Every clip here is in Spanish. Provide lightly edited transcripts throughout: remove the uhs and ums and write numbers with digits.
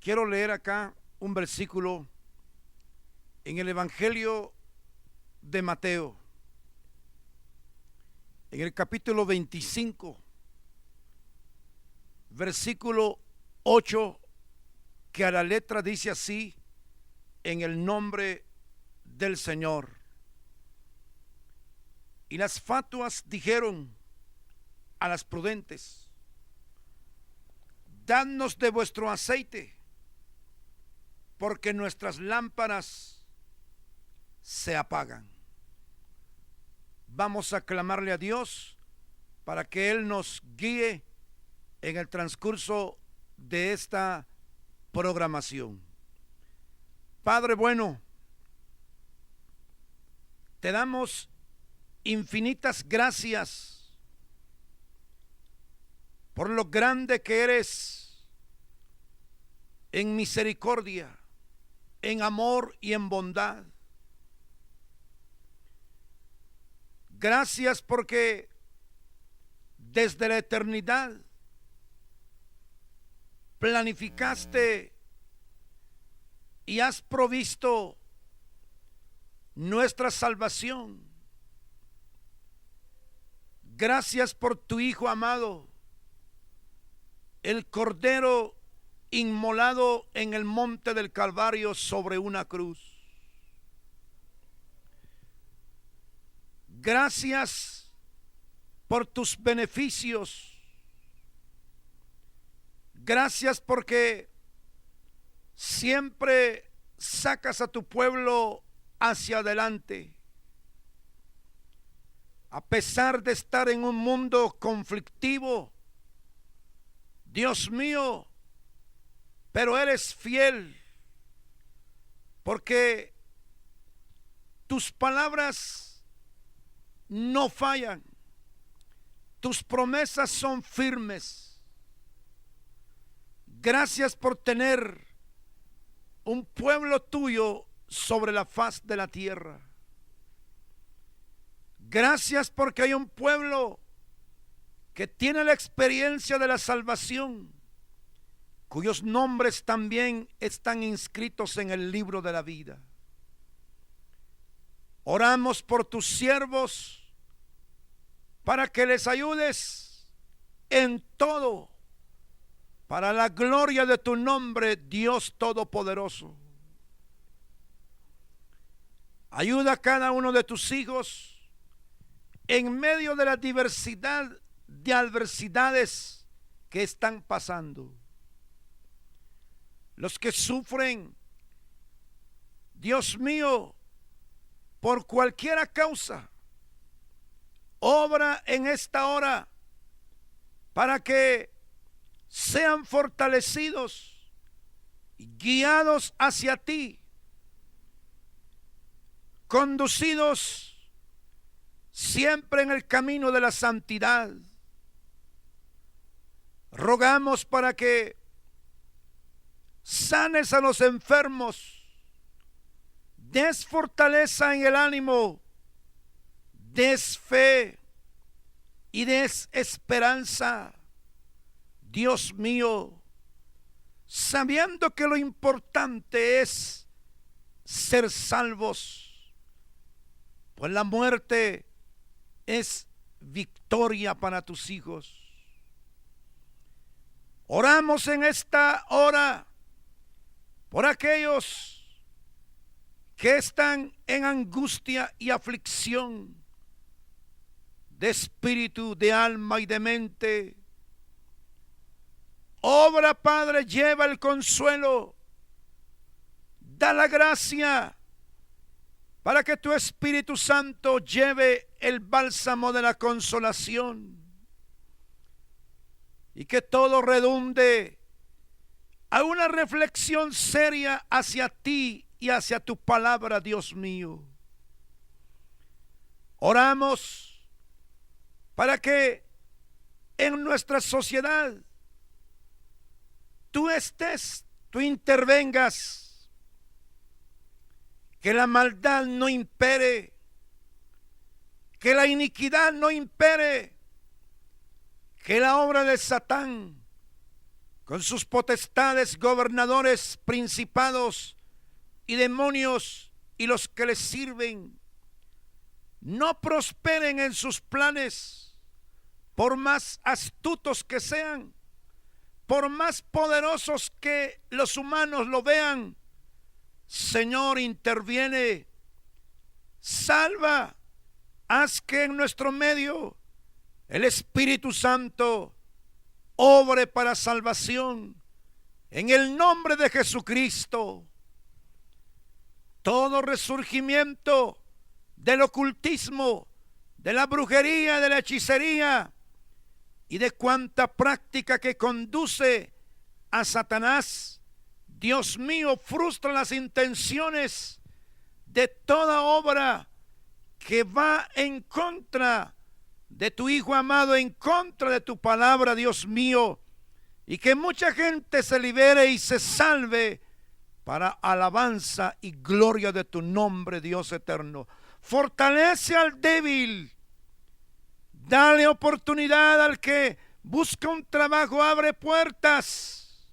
Quiero leer acá un versículo en el Evangelio de Mateo, en el capítulo 25, versículo 8, que a la letra dice así: en el nombre del Señor. Y las fatuas dijeron a las prudentes: dadnos de vuestro aceite, porque nuestras lámparas se apagan. Vamos a clamarle a Dios para que Él nos guíe en el transcurso de esta programación. Padre bueno, te damos infinitas gracias por lo grande que eres en misericordia, en amor y en bondad. Gracias porque desde la eternidad planificaste y has provisto nuestra salvación. Gracias por tu Hijo amado, el Cordero inmolado en el monte del Calvario sobre una cruz. Gracias por tus beneficios. Gracias porque siempre sacas a tu pueblo hacia adelante. A pesar de estar en un mundo conflictivo, Dios mío, pero eres fiel, porque tus palabras no fallan, tus promesas son firmes. Gracias por tener un pueblo tuyo sobre la faz de la tierra. Gracias porque hay un pueblo que tiene la experiencia de la salvación, cuyos nombres también están inscritos en el libro de la vida. Oramos por tus siervos para que les ayudes en todo, para la gloria de tu nombre, Dios Todopoderoso. Ayuda a cada uno de tus hijos en medio de la diversidad de adversidades que están pasando. Los que sufren, Dios mío, por cualquiera causa, obra en esta hora para que sean fortalecidos y guiados hacia ti, conducidos siempre en el camino de la santidad. Rogamos para que sanes a los enfermos, des fortaleza en el ánimo, des fe y des esperanza, Dios mío, sabiendo que lo importante es ser salvos, pues la muerte es victoria para tus hijos. Oramos en esta hora por aquellos que están en angustia y aflicción de espíritu, de alma y de mente. Obra, Padre, lleva el consuelo, da la gracia para que tu Espíritu Santo lleve el bálsamo de la consolación y que todo redunde a una reflexión seria hacia ti y hacia tu palabra, Dios mío. Oramos para que en nuestra sociedad tú estés, tú intervengas, que la maldad no impere, que la iniquidad no impere, que la obra de Satán con sus potestades, gobernadores, principados y demonios y los que les sirven, no prosperen en sus planes, por más astutos que sean, por más poderosos que los humanos lo vean. Señor, interviene, salva, haz que en nuestro medio el Espíritu Santo obre para salvación, en el nombre de Jesucristo. Todo resurgimiento del ocultismo, de la brujería, de la hechicería y de cuanta práctica que conduce a Satanás, Dios mío, frustra las intenciones de toda obra que va en contra de tu Hijo amado, en contra de tu palabra, Dios mío, y que mucha gente se libere y se salve para alabanza y gloria de tu nombre, Dios eterno. Fortalece al débil, dale oportunidad al que busca un trabajo, abre puertas.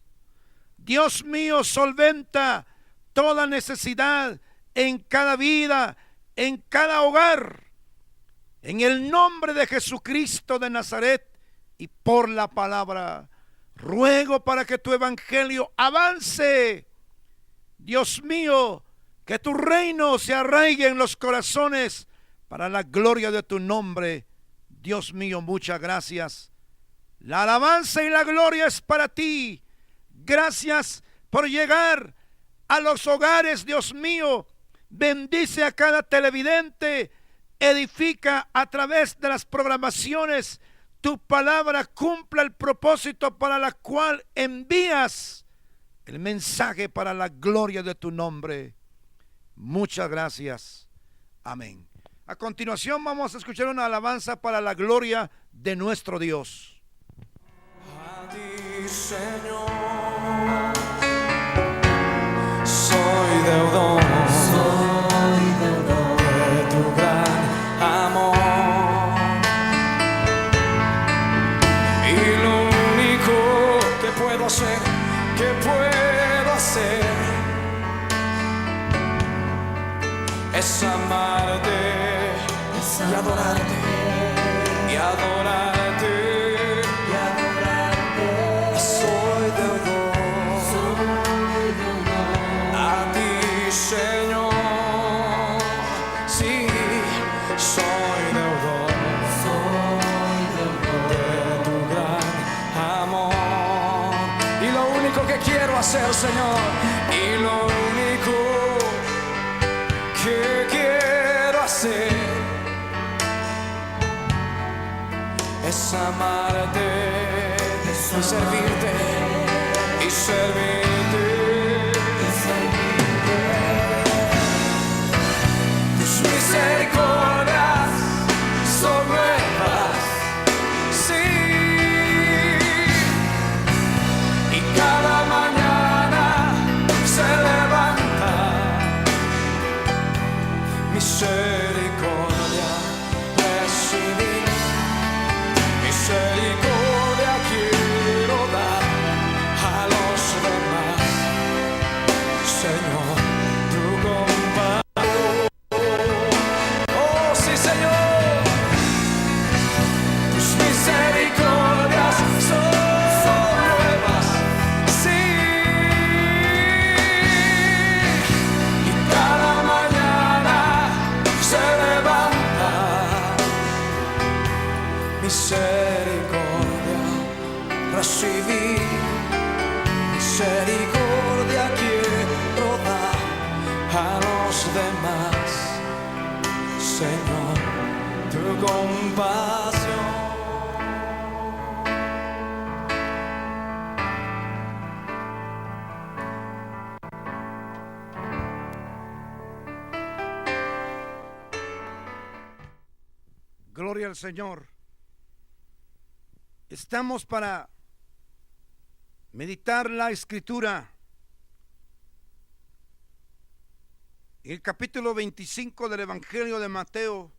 Dios mío, solventa toda necesidad en cada vida, en cada hogar. En el nombre de Jesucristo de Nazaret y por la palabra, ruego para que tu evangelio avance. Dios mío, que tu reino se arraigue en los corazones para la gloria de tu nombre. Dios mío, muchas gracias. La alabanza y la gloria es para ti. Gracias por llegar a los hogares, Dios mío. Bendice a cada televidente. Edifica a través de las programaciones. Tu palabra cumpla el propósito para la cual envías el mensaje para la gloria de tu nombre. Muchas gracias. Amén. A continuación vamos a escuchar una alabanza para la gloria de nuestro Dios. A ti, Señor, soy deudor. ¿Qué puedo hacer? Es amarte y adorarte, y adorarte, y adorarte. Soy deudor a ti, Señor. Sí, soy deudor de tu gran amor. Y lo único que quiero hacer, Señor, y lo único que quiero hacer es amarte y servirte, y servirte, y servirte. Tus misericordias son nuevas, sí. Cada mañana se levanta misericordia, recibí misericordia, quiero dar a los demás, Señor, tu compasión. Oh, sí, Señor, tus misericordias son misericordia, recibí misericordia, quiero dar a los demás, Señor, tu compasión. Gloria al Señor. Estamos para meditar la Escritura. El capítulo 25 del Evangelio de Mateo,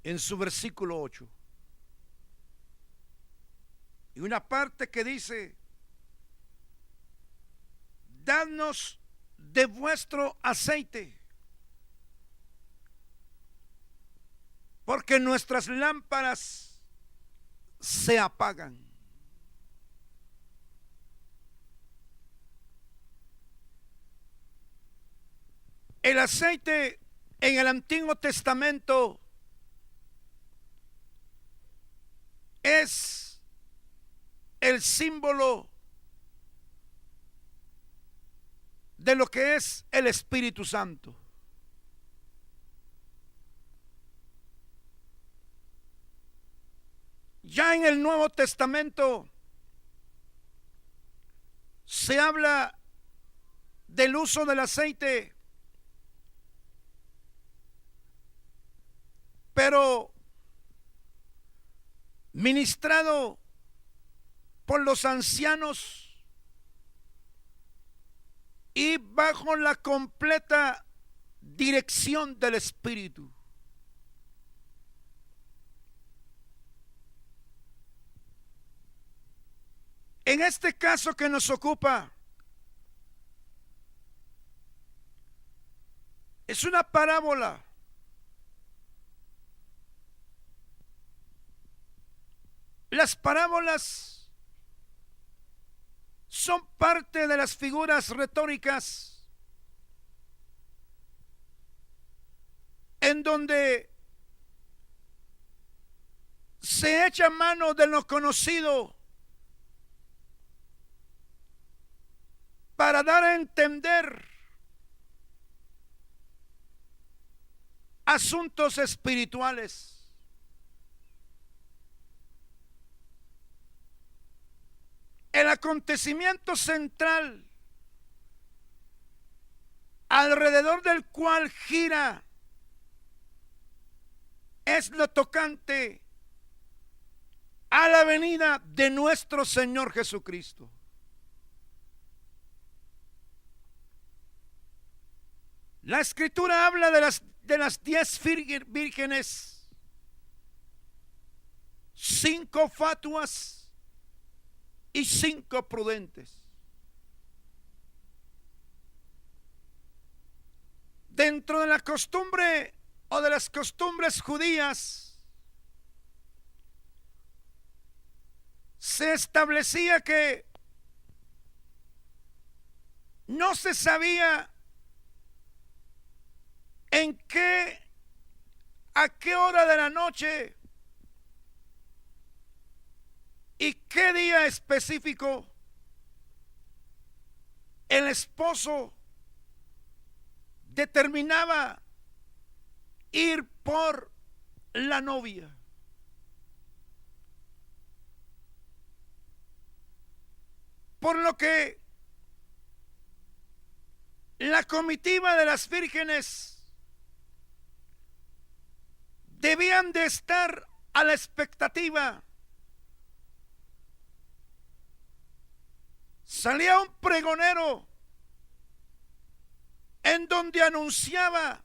en su versículo 8. Y una parte que dice: llenadnos de vuestro aceite, porque nuestras lámparas se apagan. El aceite en el Antiguo Testamento es el símbolo de lo que es el Espíritu Santo. Ya en el Nuevo Testamento se habla del uso del aceite, pero ministrado por los ancianos y bajo la completa dirección del Espíritu. En este caso que nos ocupa, es una parábola Las parábolas son parte de las figuras retóricas en donde se echa mano de lo conocido para dar a entender asuntos espirituales. El acontecimiento central alrededor del cual gira es lo tocante a la venida de nuestro Señor Jesucristo. La Escritura habla de las 10 vírgenes, 5 fatuas y 5 prudentes. Dentro de la costumbre o de las costumbres judías, se establecía que no se sabía a qué hora de la noche y qué día específico el esposo determinaba ir por la novia. Por lo que la comitiva de las vírgenes debían de estar a la expectativa. Salía un pregonero en donde anunciaba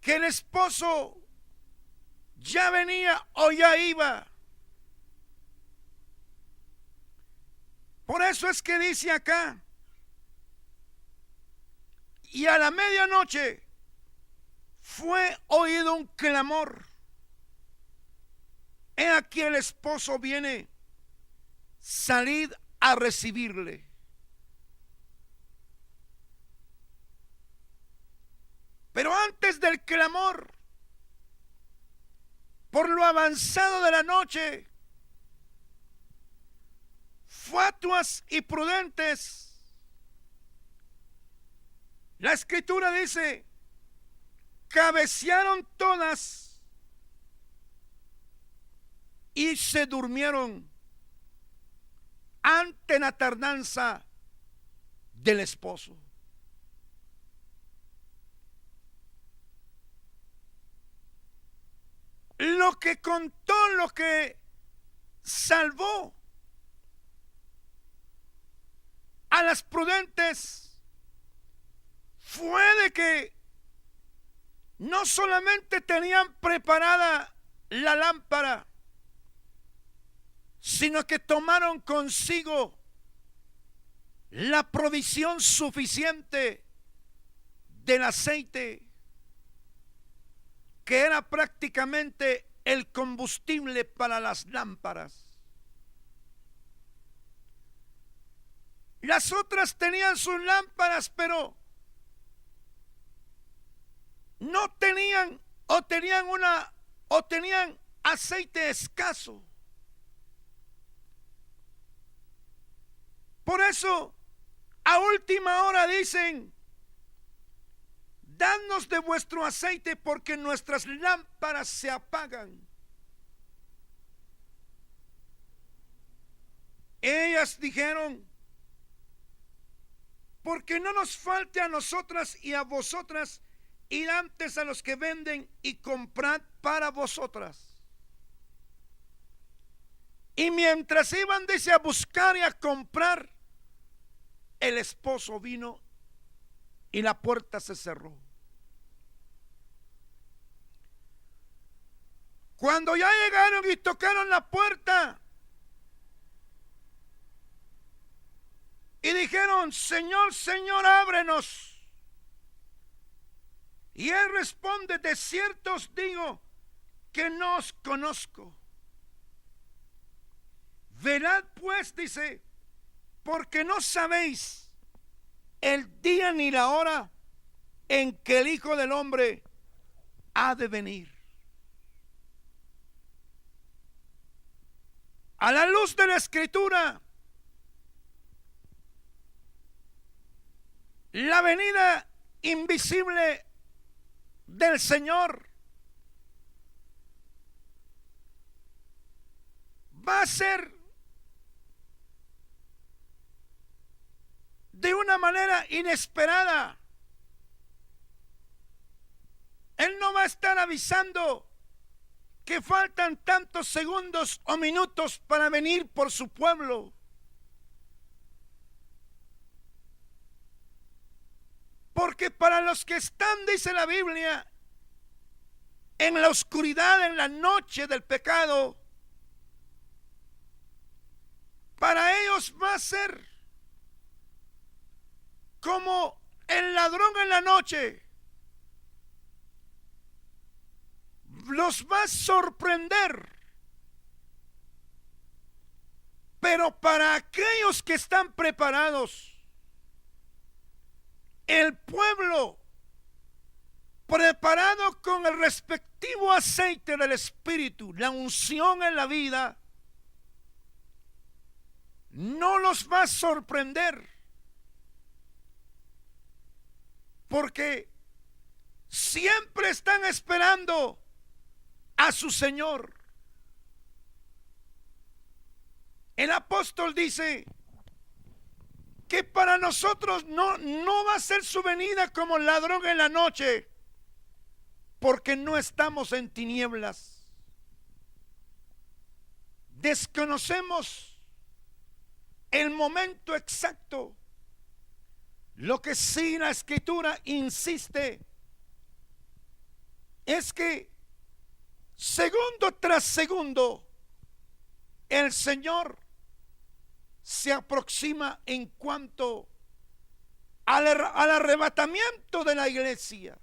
que el esposo ya venía o ya iba. Por eso es que dice acá, y a la medianoche fue oído un clamor. He aquí el esposo viene, salid a recibirle. Pero antes del clamor, por lo avanzado de la noche, fatuas y prudentes, la Escritura dice, cabecearon todas y se durmieron ante la tardanza del esposo. Lo que contó, lo que salvó a las prudentes fue de que no solamente tenían preparada la lámpara, sino que tomaron consigo la provisión suficiente del aceite, que era prácticamente el combustible para las lámparas. Las otras tenían sus lámparas, pero no tenían o tenían aceite escaso. Por eso, a última hora dicen: dadnos de vuestro aceite porque nuestras lámparas se apagan. Ellas dijeron: porque no nos falte a nosotras y a vosotras, ir antes a los que venden y comprad para vosotras. Y mientras iban, dice, a buscar y a comprar, el esposo vino y la puerta se cerró. Cuando ya llegaron y tocaron la puerta y dijeron: Señor, Señor, ábrenos. Y él responde: de cierto os digo que no os conozco. Velad pues, dice, porque no sabéis el día ni la hora en que el Hijo del Hombre ha de venir. A la luz de la Escritura, la venida invisible del Señor va a ser de una manera inesperada. Él no va a estar avisando que faltan tantos segundos o minutos para venir por su pueblo. Porque para los que están, dice la Biblia, en la oscuridad, en la noche del pecado, para ellos va a ser como el ladrón en la noche. Los va a sorprender. Pero para aquellos que están preparados, el pueblo preparado con el respectivo aceite del Espíritu, la unción en la vida, no los va a sorprender, porque siempre están esperando a su Señor. El apóstol dice que para nosotros no va a ser su venida como ladrón en la noche, porque no estamos en tinieblas. Desconocemos el momento exacto. Lo que sí la Escritura insiste es que segundo tras segundo el Señor se aproxima en cuanto al arrebatamiento de la iglesia.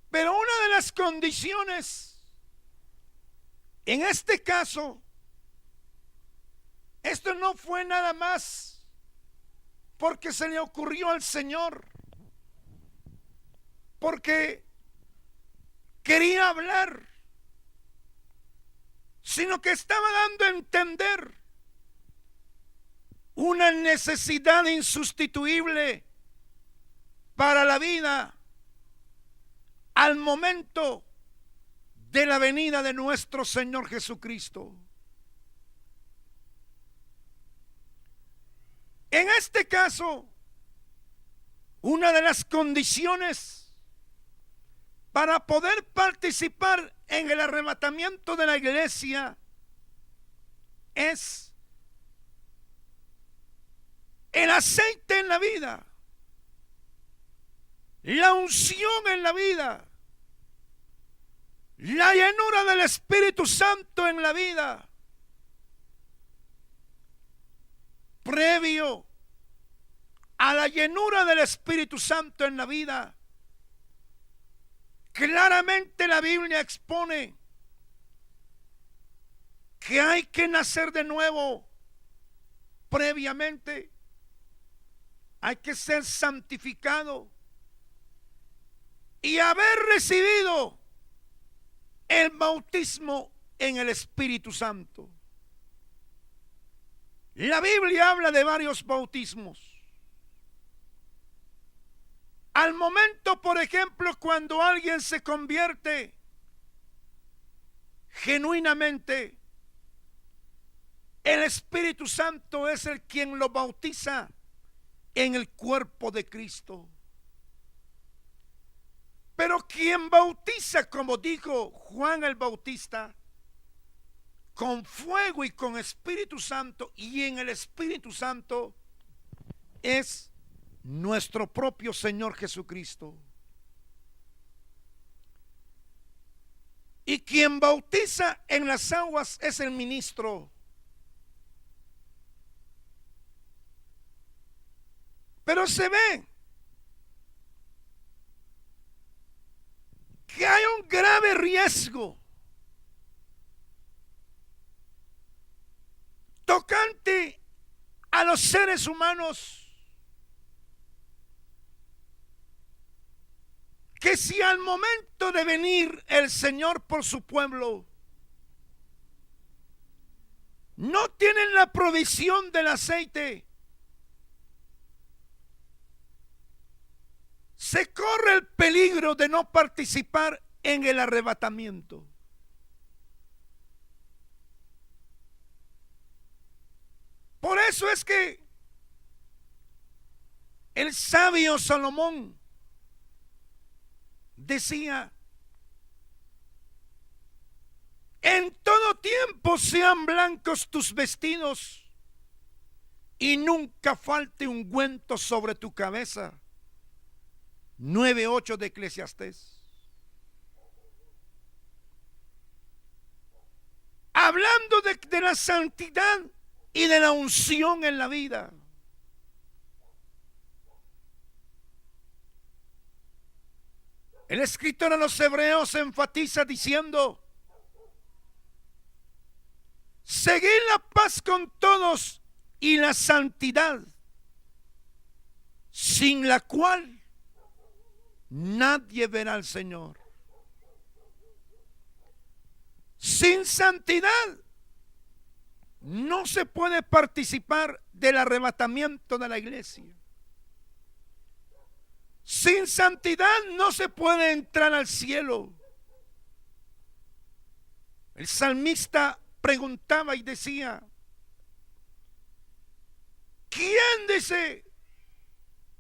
Pero una de las condiciones, en este caso, esto no fue nada más porque se le ocurrió al Señor, porque quería hablar, sino que estaba dando a entender una necesidad insustituible para la vida al momento de la venida de nuestro Señor Jesucristo. En este caso, una de las condiciones para poder participar en el arrebatamiento de la iglesia es el aceite en la vida, la unción en la vida, la llenura del Espíritu Santo en la vida. previo a la llenura del Espíritu Santo en la vida, claramente la Biblia expone que hay que nacer de nuevo. Previamente hay que ser santificado y haber recibido el bautismo en el Espíritu Santo. La Biblia habla de varios bautismos. Al momento, por ejemplo, cuando alguien se convierte genuinamente, el Espíritu Santo es el quien lo bautiza en el cuerpo de Cristo. Pero quien bautiza, como dijo Juan el Bautista, con fuego y con Espíritu Santo y en el Espíritu Santo, es nuestro propio Señor Jesucristo. Y quien bautiza en las aguas es el ministro. Pero se ve que hay un grave riesgo tocante a los seres humanos, que si al momento de venir el Señor por su pueblo no tienen la provisión del aceite, se corre el peligro de no participar en el arrebatamiento. Por eso es que el sabio Salomón decía: en todo tiempo sean blancos tus vestidos y nunca falte ungüento sobre tu cabeza. 9:8 de Eclesiastés. Hablando de la santidad y de la unción en la vida. El escritor a los Hebreos enfatiza diciendo: seguid la paz con todos y la santidad, sin la cual nadie verá al Señor. Sin santidad no se puede participar del arrebatamiento de la iglesia. Sin santidad no se puede entrar al cielo. El salmista preguntaba y decía: ¿quién, dice,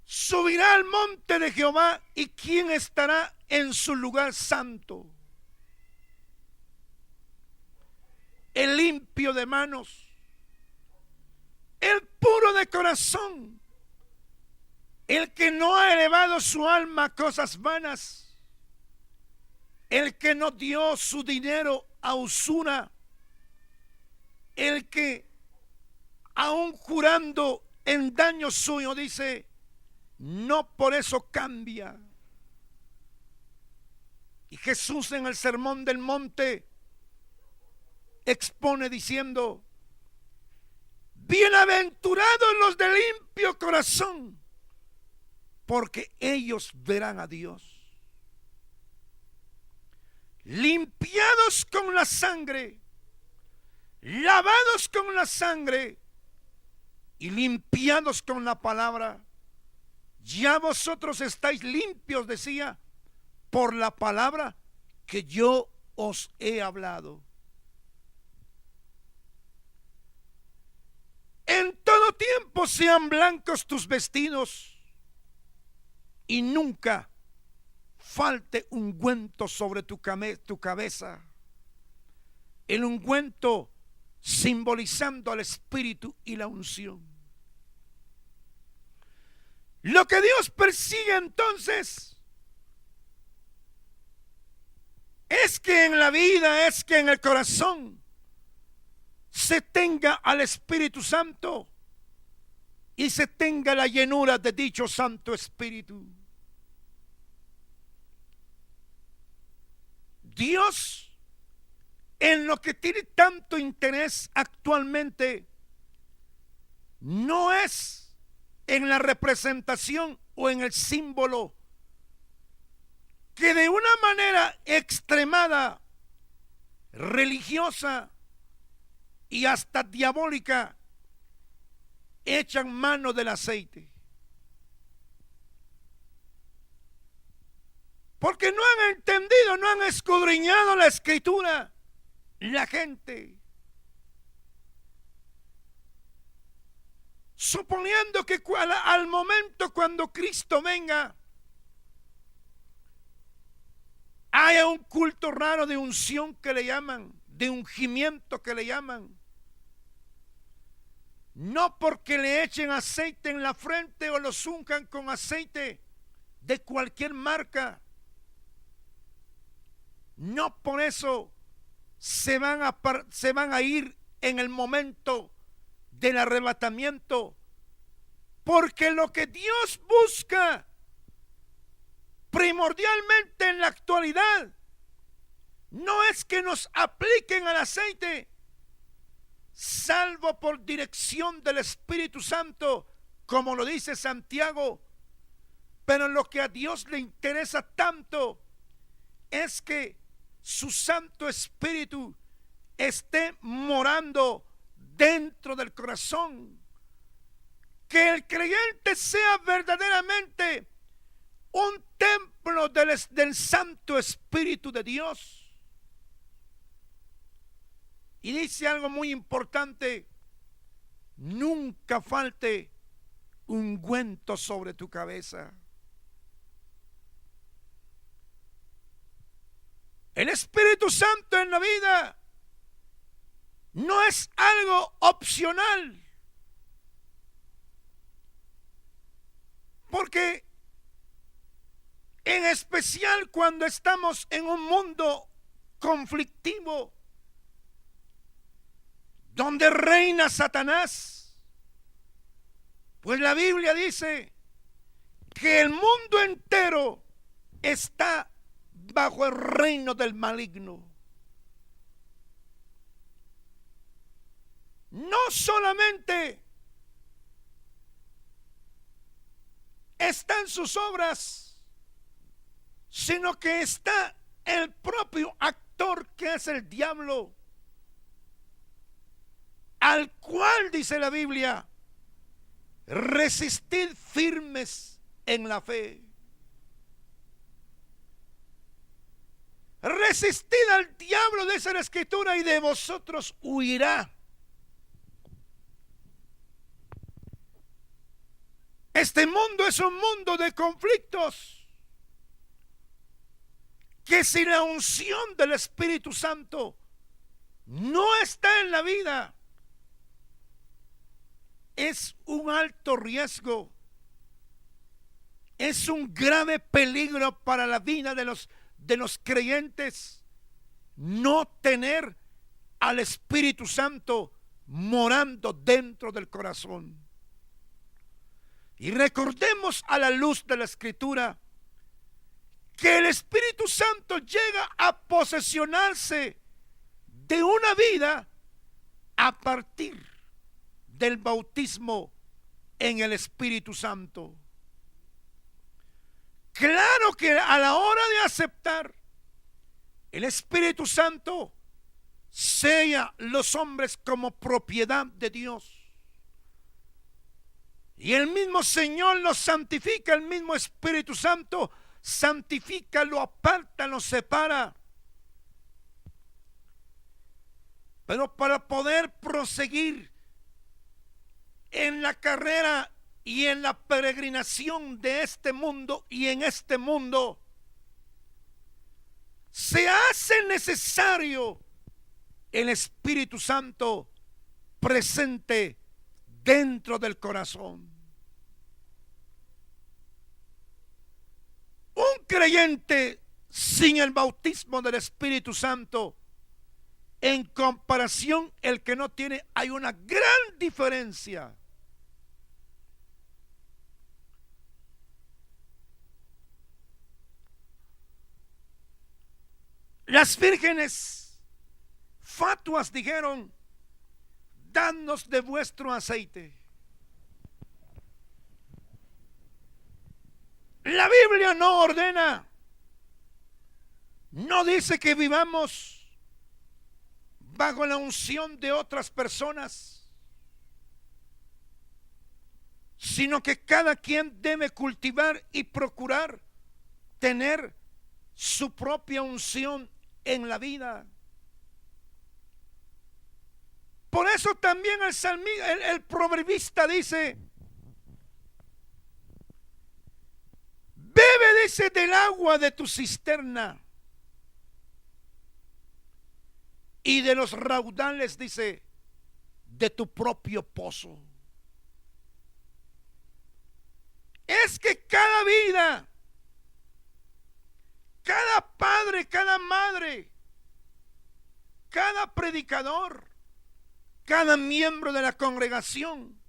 subirá al monte de Jehová y quién estará en su lugar santo? El limpio de manos, el puro de corazón, el que no ha elevado su alma a cosas vanas, el que no dio su dinero a usura, el que aun jurando en daño suyo dice: no por eso cambia. Y Jesús en el Sermón del Monte expone diciendo: bienaventurados los de limpio corazón, porque ellos verán a Dios. Limpiados con la sangre, lavados con la sangre y limpiados con la palabra, ya vosotros estáis limpios, decía, por la palabra que yo os he hablado. En todo tiempo sean blancos tus vestidos y nunca falte ungüento sobre tu cabeza. El ungüento simbolizando al Espíritu y la unción. Lo que Dios persigue entonces es que en la vida, es que en el corazón se tenga al Espíritu Santo y se tenga la llenura de dicho Santo Espíritu. Dios, en lo que tiene tanto interés actualmente, no es en la representación o en el símbolo que de una manera extremada, religiosa y hasta diabólica echan mano del aceite. Porque no han entendido, no han escudriñado la Escritura. La gente, suponiendo que al momento cuando Cristo venga, haya un culto raro de unción que le llaman, de ungimiento que le llaman. No porque le echen aceite en la frente o los unjan con aceite de cualquier marca. No por eso se van a ir en el momento del arrebatamiento. Porque lo que Dios busca primordialmente en la actualidad no es que nos apliquen al aceite, salvo por dirección del Espíritu Santo, como lo dice Santiago. Pero lo que a Dios le interesa tanto es que su Santo Espíritu esté morando dentro del corazón. Que el creyente sea verdaderamente un templo del Santo Espíritu de Dios. Y dice algo muy importante: nunca falte ungüento sobre tu cabeza. El Espíritu Santo en la vida no es algo opcional. Porque en especial cuando estamos en un mundo conflictivo, donde reina Satanás, pues la Biblia dice que el mundo entero está bajo el reino del maligno. No solamente están sus obras, sino que está el propio actor, que es el diablo, al cual dice la Biblia: resistid firmes en la fe. Resistid al diablo, dice la Escritura, y de vosotros huirá. Este mundo es un mundo de conflictos, que si la unción del Espíritu Santo no está en la vida, es un alto riesgo, es un grave peligro para la vida de los creyentes no tener al Espíritu Santo morando dentro del corazón. Y recordemos a la luz de la Escritura que el Espíritu Santo llega a posesionarse de una vida a partir del bautismo en el Espíritu Santo. Claro que a la hora de aceptar, el Espíritu Santo sella los hombres como propiedad de Dios. Y el mismo Señor los santifica, el mismo Espíritu Santo santifica, lo aparta, lo separa. Pero para poder proseguir en la carrera y en la peregrinación de este mundo y en este mundo, se hace necesario el Espíritu Santo presente dentro del corazón. Un creyente sin el bautismo del Espíritu Santo, en comparación el que no tiene, hay una gran diferencia. Las vírgenes fatuas dijeron: danos de vuestro aceite. La Biblia no ordena, no dice que vivamos bajo la unción de otras personas, sino que cada quien debe cultivar y procurar tener su propia unción en la vida. Por eso también el proverbista dice: bebe, dice, del agua de tu cisterna, y de los raudales, dice, de tu propio pozo. Es que cada vida, cada padre, cada madre, cada predicador, cada miembro de la congregación,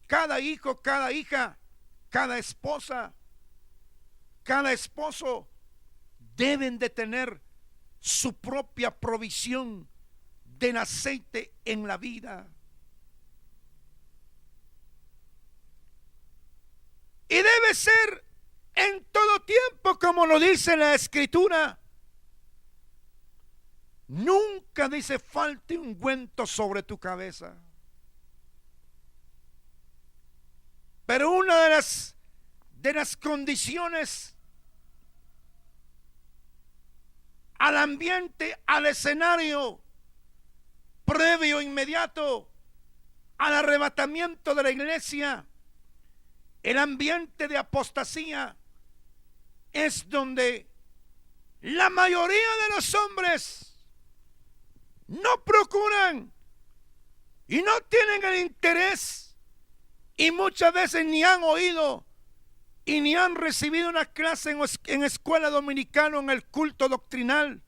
cada hijo, cada hija, cada esposa, cada esposo, deben de tener su propia provisión del aceite en la vida. Y debe ser en todo tiempo, como lo dice la Escritura. Nunca, dice, falte ungüento sobre tu cabeza. Pero una de las condiciones al ambiente, al escenario previo, inmediato al arrebatamiento de la iglesia, el ambiente de apostasía, es donde la mayoría de los hombres no procuran y no tienen el interés, y muchas veces ni han oído y ni han recibido una clase en escuela dominicana, en el culto doctrinal,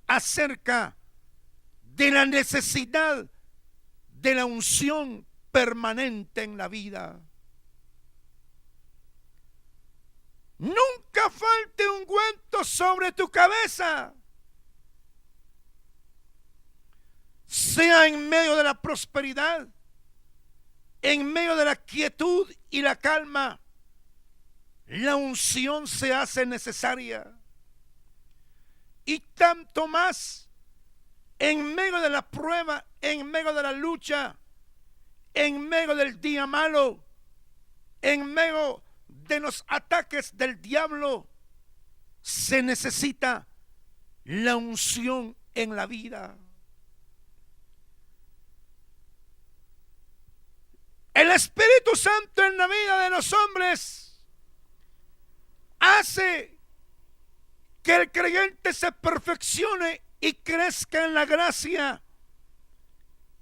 acerca de la necesidad de la unción permanente en la vida. Nunca falte ungüento sobre tu cabeza, sea en medio de la prosperidad, en medio de la quietud y la calma. La unción se hace necesaria, y tanto más en medio de la prueba, en medio de la lucha, en medio del día malo, en medio de los ataques del diablo, se necesita la unción en la vida. El Espíritu Santo en la vida de los hombres hace que el creyente se perfeccione y crezca en la gracia,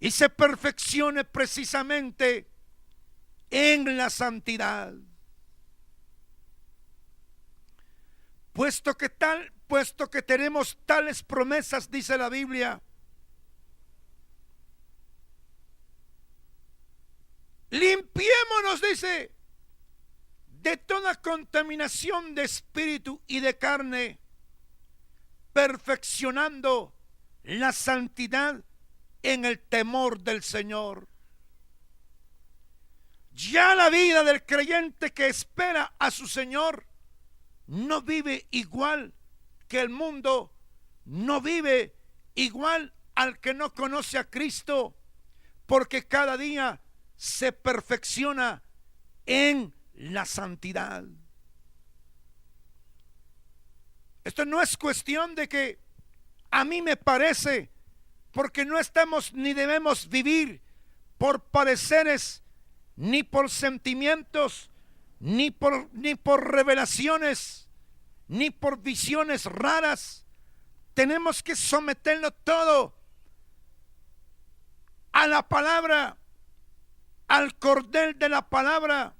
y se perfeccione precisamente en la santidad. Puesto que tenemos tales promesas, dice la Biblia, limpiémonos, dice, de toda contaminación de espíritu y de carne, perfeccionando la santidad en el temor del Señor. Ya la vida del creyente que espera a su Señor no vive igual que el mundo, no vive igual al que no conoce a Cristo, porque cada día se perfecciona en la santidad. Esto no es cuestión de que a mí me parece, porque no estamos ni debemos vivir por pareceres, ni por sentimientos, ni por revelaciones, ni por visiones raras. Tenemos que someterlo todo a la palabra, al cordel de la palabra,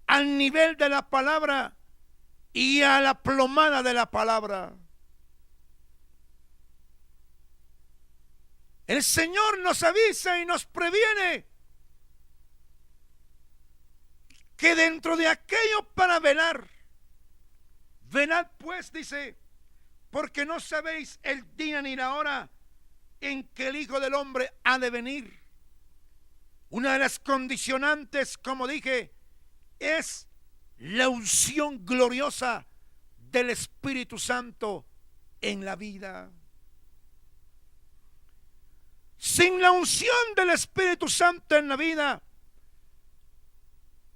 al nivel de la palabra y a la plomada de la palabra. El Señor nos avisa y nos previene que dentro de aquello para velar, velad pues, dice, porque no sabéis el día ni la hora en que el Hijo del Hombre ha de venir. Una de las condicionantes, como dije, es la unción gloriosa del Espíritu Santo en la vida. Sin la unción del Espíritu Santo en la vida,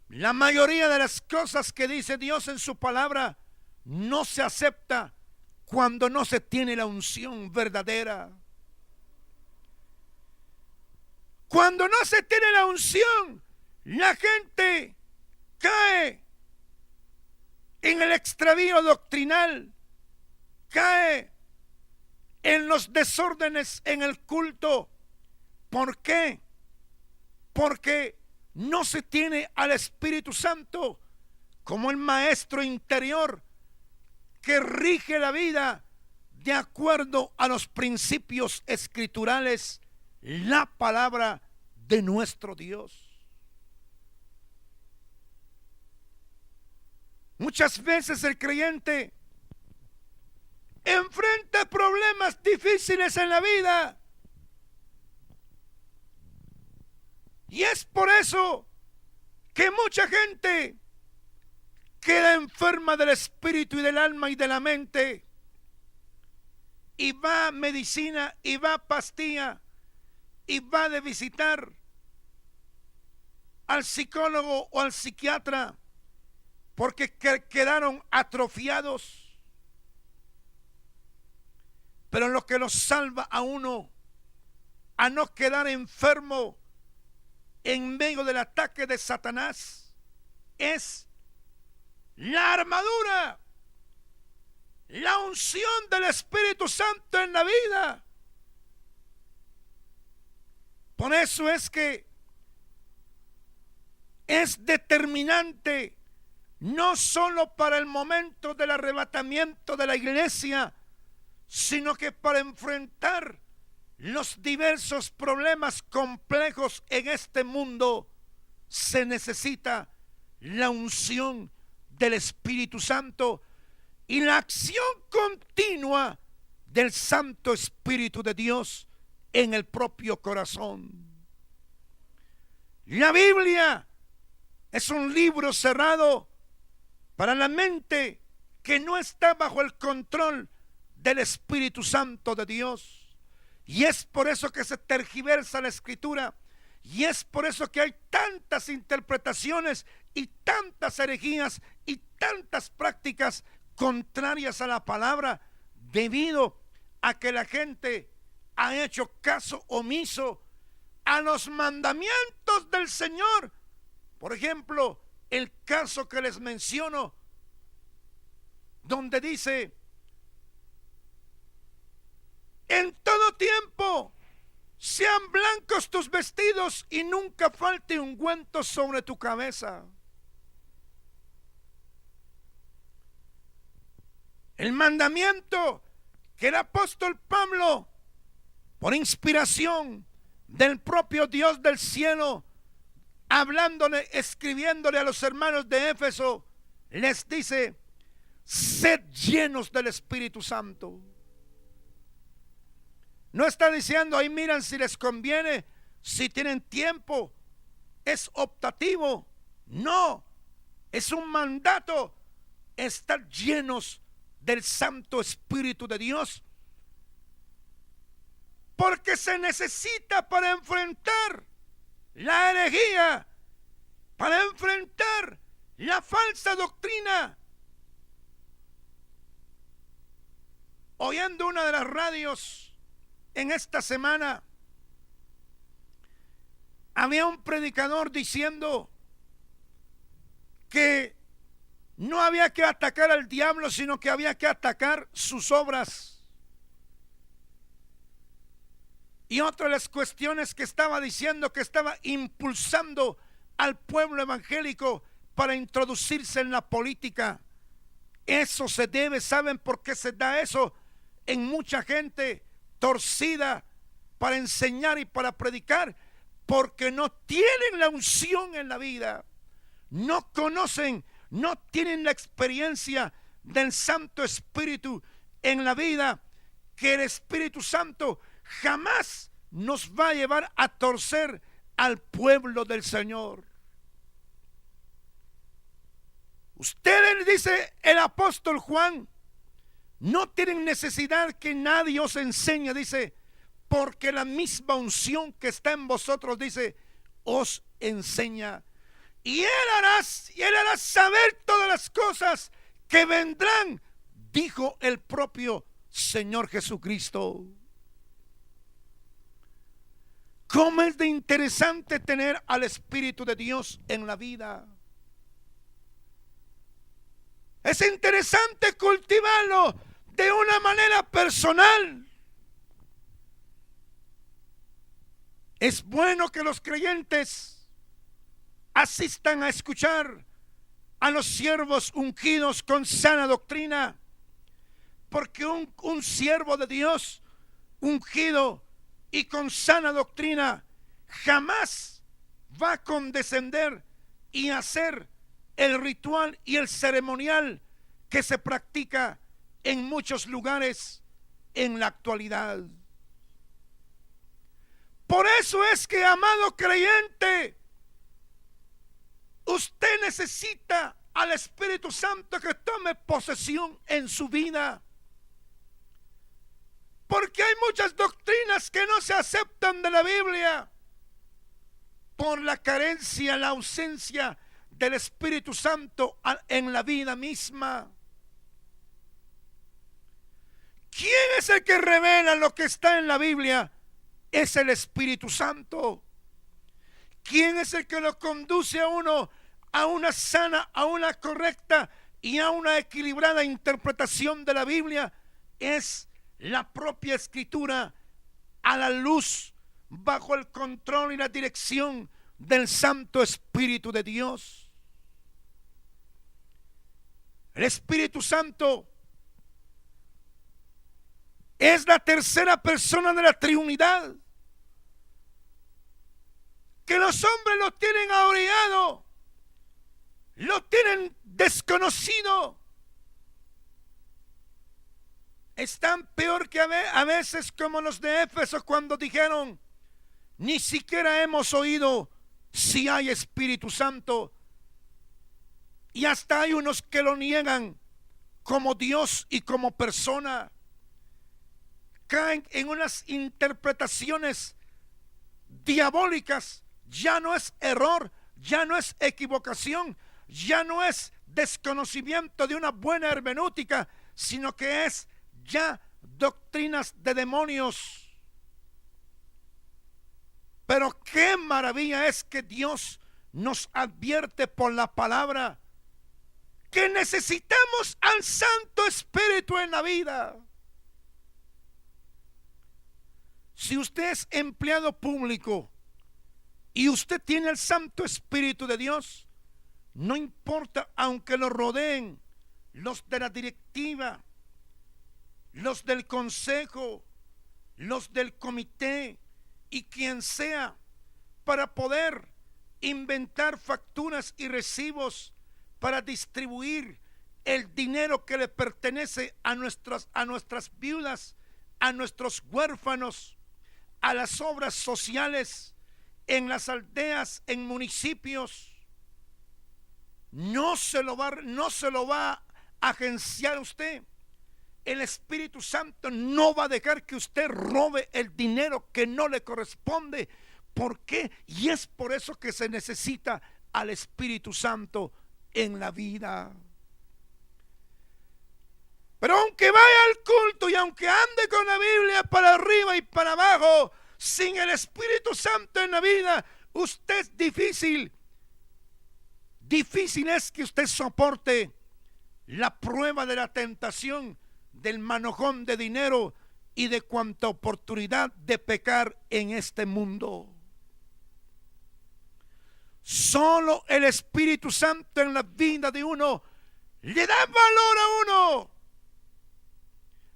la mayoría de las cosas que dice Dios en su palabra no se acepta cuando no se tiene la unción verdadera. Cuando no se tiene la unción, la gente cae en el extravío doctrinal, cae en los desórdenes en el culto. ¿Por qué? Porque no se tiene al Espíritu Santo como el maestro interior que rige la vida de acuerdo a los principios escriturales, la palabra de nuestro Dios. Muchas veces el creyente enfrenta problemas difíciles en la vida. Y es por eso que mucha gente queda enferma del espíritu y del alma y de la mente. Y va a medicina, y va a pastilla, y va de visitar al psicólogo o al psiquiatra porque quedaron atrofiados. Pero lo que los salva a uno a no quedar enfermo en medio del ataque de Satanás es la armadura, la unción del Espíritu Santo en la vida. Por eso es que es determinante, no solo para el momento del arrebatamiento de la iglesia, sino que para enfrentar los diversos problemas complejos en este mundo se necesita la unción del Espíritu Santo y la acción continua del Santo Espíritu de Dios en el propio corazón. La Biblia es un libro cerrado para la mente que no está bajo el control del Espíritu Santo de Dios. Y es por eso que se tergiversa la Escritura. Y es por eso que hay tantas interpretaciones y tantas herejías y tantas prácticas contrarias a la palabra, debido a que la gente ha hecho caso omiso a los mandamientos del Señor. Por ejemplo, el caso que les menciono, donde dice: en todo tiempo sean blancos tus vestidos y nunca falte ungüento sobre tu cabeza. El mandamiento que el apóstol Pablo, por inspiración del propio Dios del cielo, hablándole, escribiéndole a los hermanos de Éfeso, les dice: sed llenos del Espíritu Santo. No está diciendo ahí miran si les conviene, si tienen tiempo, es optativo. No, es un mandato estar llenos del Santo Espíritu de Dios, porque se necesita para enfrentar la herejía, para enfrentar la falsa doctrina. Oyendo una de las radios en esta semana, había un predicador diciendo que no había que atacar al diablo, sino que había que atacar sus obras. Y otra de las cuestiones que estaba diciendo, que estaba impulsando al pueblo evangélico para introducirse en la política. Eso se debe, ¿saben por qué se da eso? En mucha gente torcida para enseñar y para predicar, porque no tienen la unción en la vida, no conocen, no tienen la experiencia del Santo Espíritu en la vida que el Espíritu Santo jamás nos va a llevar a torcer al pueblo del Señor. Ustedes, dice el apóstol Juan, no tienen necesidad que nadie os enseñe, dice, porque la misma unción que está en vosotros, dice, os enseña. Y él hará saber todas las cosas que vendrán, dijo el propio Señor Jesucristo. ¿Cómo es de interesante tener al Espíritu de Dios en la vida? Es interesante cultivarlo de una manera personal. Es bueno que los creyentes asistan a escuchar a los siervos ungidos con sana doctrina, porque un siervo de Dios ungido y con sana doctrina jamás va a condescender y hacer el ritual y el ceremonial que se practica en muchos lugares en la actualidad. Por eso es que, amado creyente, usted necesita al Espíritu Santo que tome posesión en su vida. Porque hay muchas doctrinas que no se aceptan de la Biblia por la carencia, la ausencia del Espíritu Santo en la vida misma. ¿Quién es el que revela lo que está en la Biblia? Es el Espíritu Santo. ¿Quién es el que lo conduce a uno a una sana, a una correcta y a una equilibrada interpretación de la Biblia? Es la propia Escritura, a la luz, bajo el control y la dirección del Santo Espíritu de Dios. El Espíritu Santo es la tercera persona de la Trinidad, que los hombres lo tienen ahorcado, lo tienen desconocido. Están peor que a veces como los de Éfeso, cuando dijeron: ni siquiera hemos oído si hay Espíritu Santo. Y hasta hay unos que lo niegan como Dios y como persona. Caen en unas interpretaciones diabólicas. Ya no es error, ya no es equivocación, ya no es desconocimiento de una buena hermenéutica, sino que es ya doctrinas de demonios. Pero qué maravilla es que Dios nos advierte por la palabra que necesitamos al Santo Espíritu en la vida. Si usted es empleado público y usted tiene el Santo Espíritu de Dios, no importa, aunque lo rodeen los de la directiva, los del consejo, los del comité y quien sea, para poder inventar facturas y recibos para distribuir el dinero que le pertenece a nuestras viudas, a nuestros huérfanos, a las obras sociales en las aldeas, en municipios. No se lo va a agenciar usted. El Espíritu Santo no va a dejar que usted robe el dinero que no le corresponde. ¿Por qué? Y es por eso que se necesita al Espíritu Santo en la vida. Pero aunque vaya al culto y aunque ande con la Biblia para arriba y para abajo, sin el Espíritu Santo en la vida, usted es difícil. Difícil es que usted soporte la prueba de la tentación, del manojón de dinero y de cuanta oportunidad de pecar en este mundo. Solo el Espíritu Santo en la vida de uno le da valor a uno,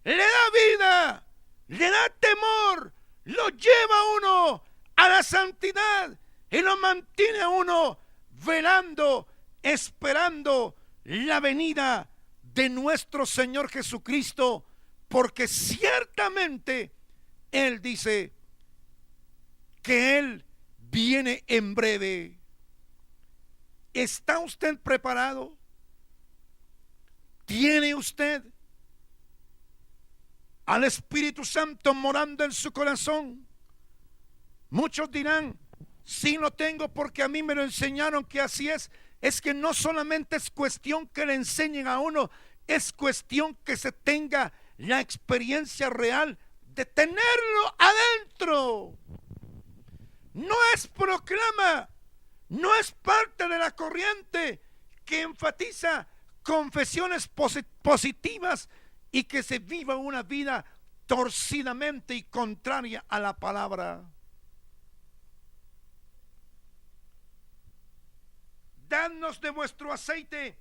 le da vida, le da temor, lo lleva a uno a la santidad y lo mantiene a uno velando, esperando la venida de nuestro Señor Jesucristo porque ciertamente Él dice que Él viene en breve. ¿Está usted preparado? ¿Tiene usted al Espíritu Santo morando en su corazón? Muchos dirán, sí lo tengo porque a mí me lo enseñaron que así es. Es que no solamente es cuestión que le enseñen a uno, es cuestión que se tenga la experiencia real de tenerlo adentro. No es proclama, no es parte de la corriente que enfatiza confesiones positivas y que se viva una vida torcidamente y contraria a la palabra. Dadnos de vuestro aceite,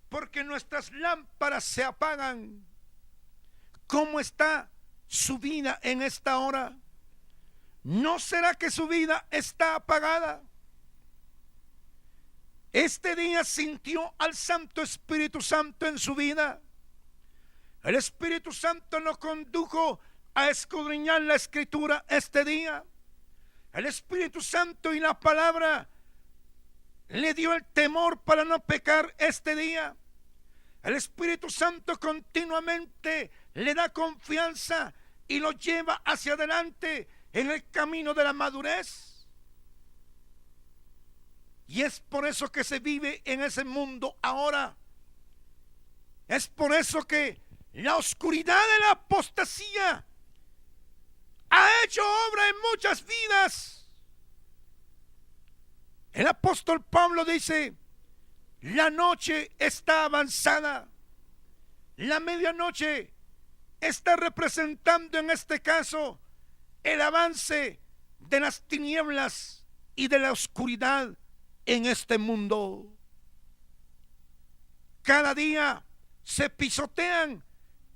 porque nuestras lámparas se apagan. ¿Cómo está su vida en esta hora? ¿No será que su vida está apagada? Este día sintió al Santo Espíritu Santo en su vida. El Espíritu Santo lo condujo a escudriñar la Escritura este día. El Espíritu Santo y la palabra le dio el temor para no pecar este día. El Espíritu Santo continuamente le da confianza y lo lleva hacia adelante en el camino de la madurez. Y es por eso que se vive en ese mundo ahora. Es por eso que la oscuridad de la apostasía ha hecho obra en muchas vidas. El apóstol Pablo dice, la noche está avanzada. La medianoche está representando en este caso el avance de las tinieblas y de la oscuridad en este mundo. Cada día se pisotean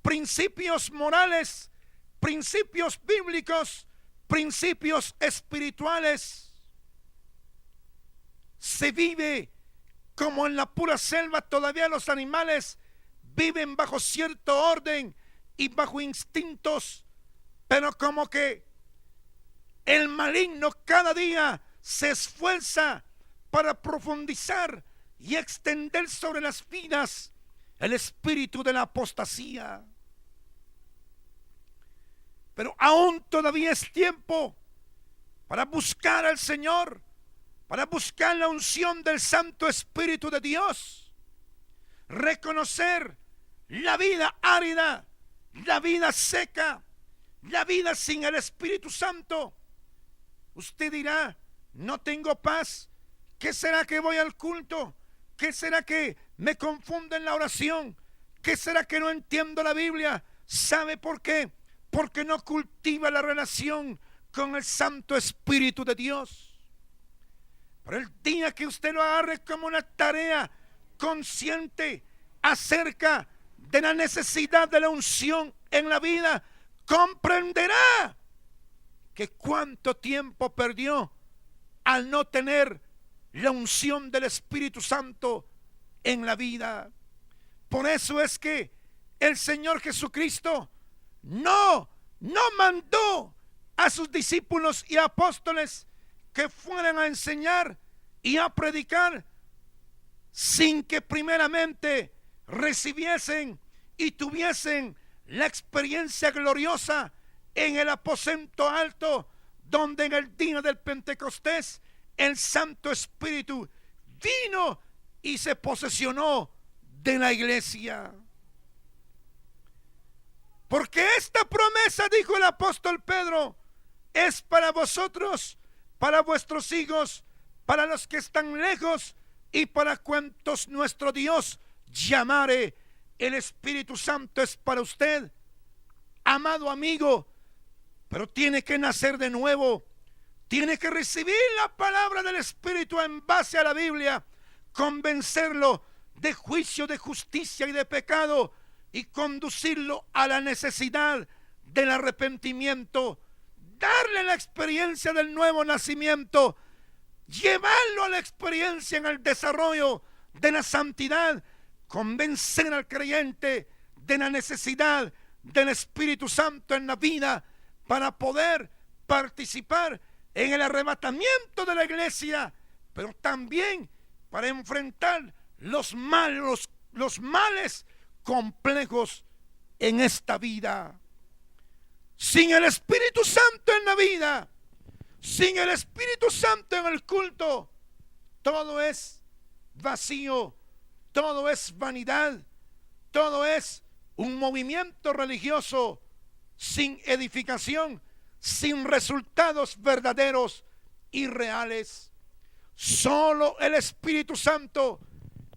principios morales, principios bíblicos, principios espirituales. Se vive como en la pura selva. Todavía los animales viven bajo cierto orden y bajo instintos, pero como que el maligno cada día se esfuerza para profundizar y extender sobre las vidas el espíritu de la apostasía. Pero aún todavía es tiempo para buscar al Señor, para buscar la unción del Santo Espíritu de Dios, reconocer la vida árida, la vida seca, la vida sin el Espíritu Santo. Usted dirá, no tengo paz. ¿Qué será que voy al culto? ¿Qué será que me confunde en la oración? ¿Qué será que no entiendo la Biblia? ¿Sabe por qué? Porque no cultiva la relación con el Santo Espíritu de Dios. Pero el día que usted lo agarre como una tarea consciente acerca de la necesidad de la unción en la vida, comprenderá que cuánto tiempo perdió al no tener la unción del Espíritu Santo en la vida. Por eso es que el Señor Jesucristo no mandó a sus discípulos y apóstoles que fueran a enseñar y a predicar sin que primeramente recibiesen y tuviesen la experiencia gloriosa en el aposento alto, donde en el día del Pentecostés el Santo Espíritu vino y se posesionó de la iglesia. Porque esta promesa, dijo el apóstol Pedro, es para vosotros, para vuestros hijos, para los que están lejos y para cuantos nuestro Dios llamare. El Espíritu Santo es para usted, amado amigo, pero tiene que nacer de nuevo. Tiene que recibir la palabra del Espíritu en base a la Biblia, convencerlo de juicio, de justicia y de pecado, y conducirlo a la necesidad del arrepentimiento, darle la experiencia del nuevo nacimiento, llevarlo a la experiencia en el desarrollo de la santidad, convencer al creyente de la necesidad del Espíritu Santo en la vida para poder participar en el arrebatamiento de la iglesia, pero también para enfrentar los males complejos en esta vida. Sin el Espíritu Santo en la vida, sin el Espíritu Santo en el culto, todo es vacío, todo es vanidad, todo es un movimiento religioso sin edificación, sin resultados verdaderos y reales. Solo el Espíritu Santo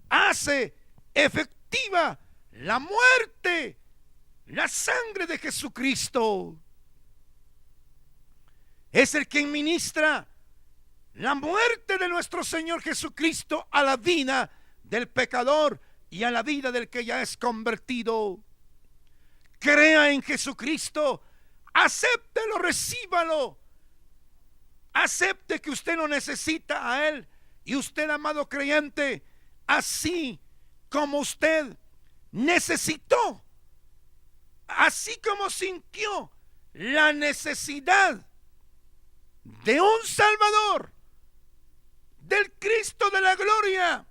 hace efectiva la muerte, la sangre de Jesucristo. Es el que ministra la muerte de nuestro Señor Jesucristo a la vida del pecador y a la vida del que ya es convertido. Crea en Jesucristo, acéptelo, recíbalo. Acepte que usted lo necesita a Él. Y usted, amado creyente, así como usted necesitó, así como sintió la necesidad de un Salvador, del Cristo de la gloria,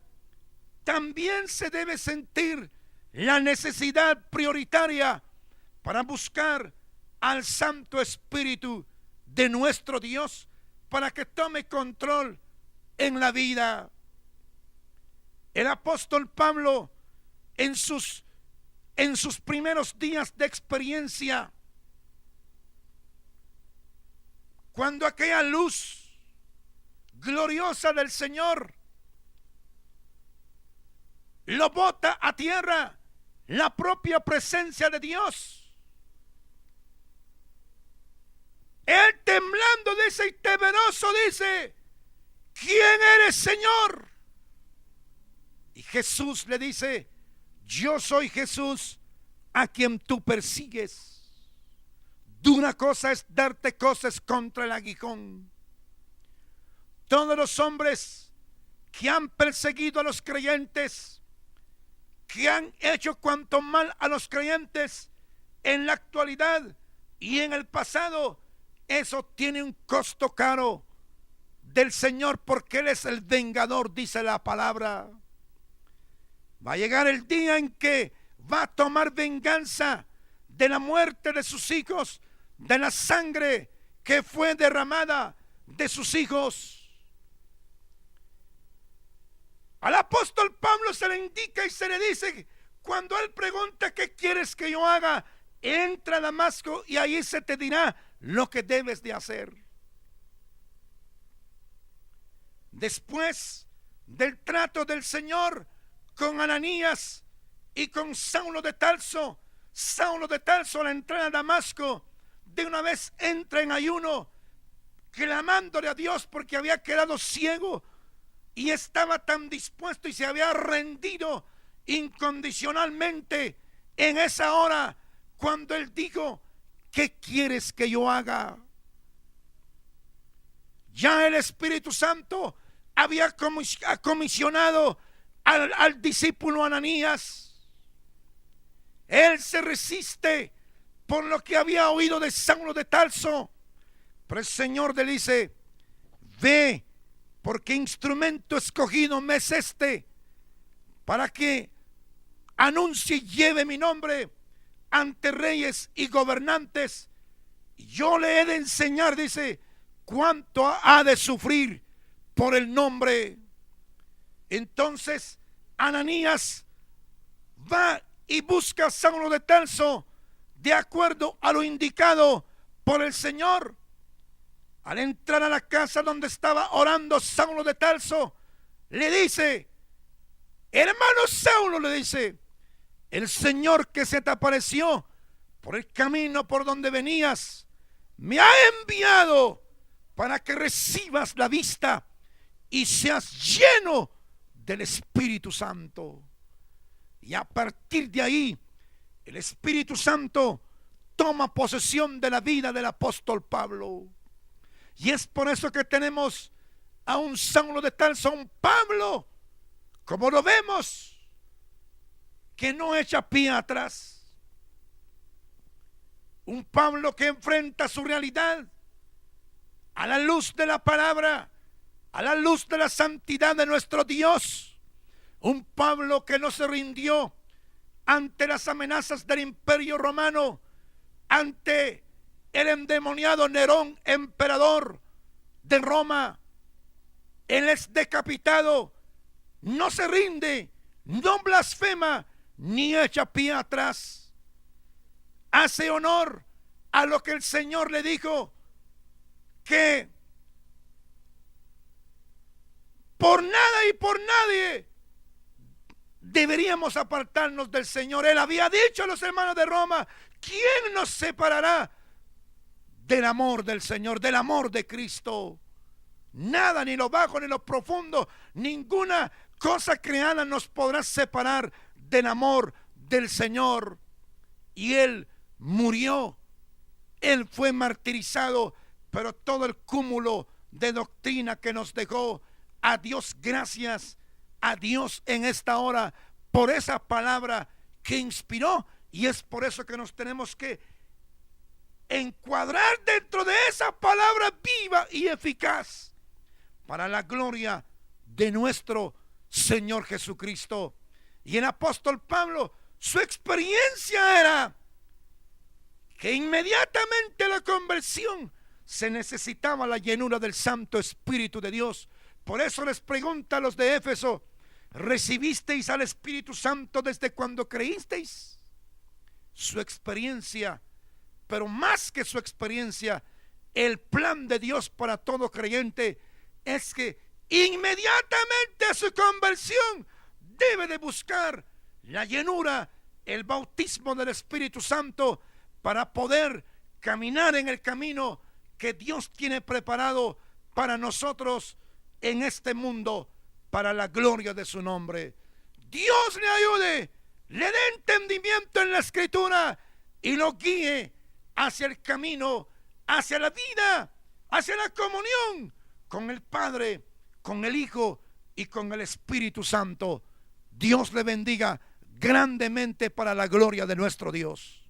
también se debe sentir la necesidad prioritaria para buscar al Santo Espíritu de nuestro Dios para que tome control en la vida. El apóstol Pablo, en sus primeros días de experiencia, cuando aquella luz gloriosa del Señor lo bota a tierra, la propia presencia de Dios, él temblando dice y temeroso dice: ¿quién eres, Señor? Y Jesús le dice: yo soy Jesús a quien tú persigues. Dura cosa es darte cosas contra el aguijón. Todos los hombres que han perseguido a los creyentes, que han hecho cuanto mal a los creyentes en la actualidad y en el pasado, eso tiene un costo caro del Señor, porque Él es el vengador, dice la palabra. Va a llegar el día en que va a tomar venganza de la muerte de sus hijos, de la sangre que fue derramada de sus hijos. Al apóstol Pablo se le indica y se le dice, cuando él pregunta: ¿qué quieres que yo haga? Entra a Damasco y ahí se te dirá lo que debes de hacer. Después del trato del Señor con Ananías y con Saulo de Tarso al entrar a Damasco, de una vez entra en ayuno, clamándole a Dios porque había quedado ciego y estaba tan dispuesto y se había rendido incondicionalmente en esa hora, cuando él dijo: ¿qué quieres que yo haga? Ya el Espíritu Santo había comisionado al discípulo Ananías. Él se resiste por lo que había oído de Saulo de Tarso, pero el Señor le dice: ve, porque instrumento escogido me es este, para que anuncie y lleve mi nombre ante reyes y gobernantes. Yo le he de enseñar, dice, cuánto ha de sufrir por el nombre. Entonces Ananías va y busca a Saulo de Tarso de acuerdo a lo indicado por el Señor. Al entrar a la casa donde estaba orando Saulo de Tarso, le dice: hermano Saulo, le dice, el Señor que se te apareció por el camino por donde venías me ha enviado para que recibas la vista y seas lleno del Espíritu Santo. Y a partir de ahí, el Espíritu Santo toma posesión de la vida del apóstol Pablo. Y es por eso que tenemos a un Saulo de Tarso, a un Pablo, como lo vemos, que no echa pie atrás. Un Pablo que enfrenta su realidad a la luz de la palabra, a la luz de la santidad de nuestro Dios. Un Pablo que no se rindió ante las amenazas del Imperio Romano, ante el endemoniado Nerón, emperador de Roma. Él es decapitado, no se rinde, no blasfema, ni echa pie atrás. Hace honor a lo que el Señor le dijo, que por nada y por nadie deberíamos apartarnos del Señor. Él había dicho a los hermanos de Roma: ¿quién nos separará del amor del Señor, del amor de Cristo? Nada, ni lo bajo ni lo profundo, ninguna cosa creada nos podrá separar del amor del Señor. Y Él murió, Él fue martirizado, pero todo el cúmulo de doctrina que nos dejó, a Dios gracias, a Dios en esta hora por esa palabra que inspiró. Y es por eso que nos tenemos que encuadrar dentro de esa palabra viva y eficaz para la gloria de nuestro Señor Jesucristo. Y el apóstol Pablo, su experiencia era que inmediatamente la conversión se necesitaba la llenura del Santo Espíritu de Dios. Por eso les pregunta a los de Éfeso: ¿recibisteis al Espíritu Santo desde cuando creísteis? Su experiencia, pero más que su experiencia, el plan de Dios para todo creyente es que inmediatamente a su conversión debe de buscar la llenura, el bautismo del Espíritu Santo, para poder caminar en el camino que Dios tiene preparado para nosotros en este mundo, para la gloria de su nombre. Dios le ayude, le dé entendimiento en la Escritura y lo guíe hacia el camino, hacia la vida, hacia la comunión con el Padre, con el Hijo y con el Espíritu Santo. Dios le bendiga grandemente para la gloria de nuestro Dios.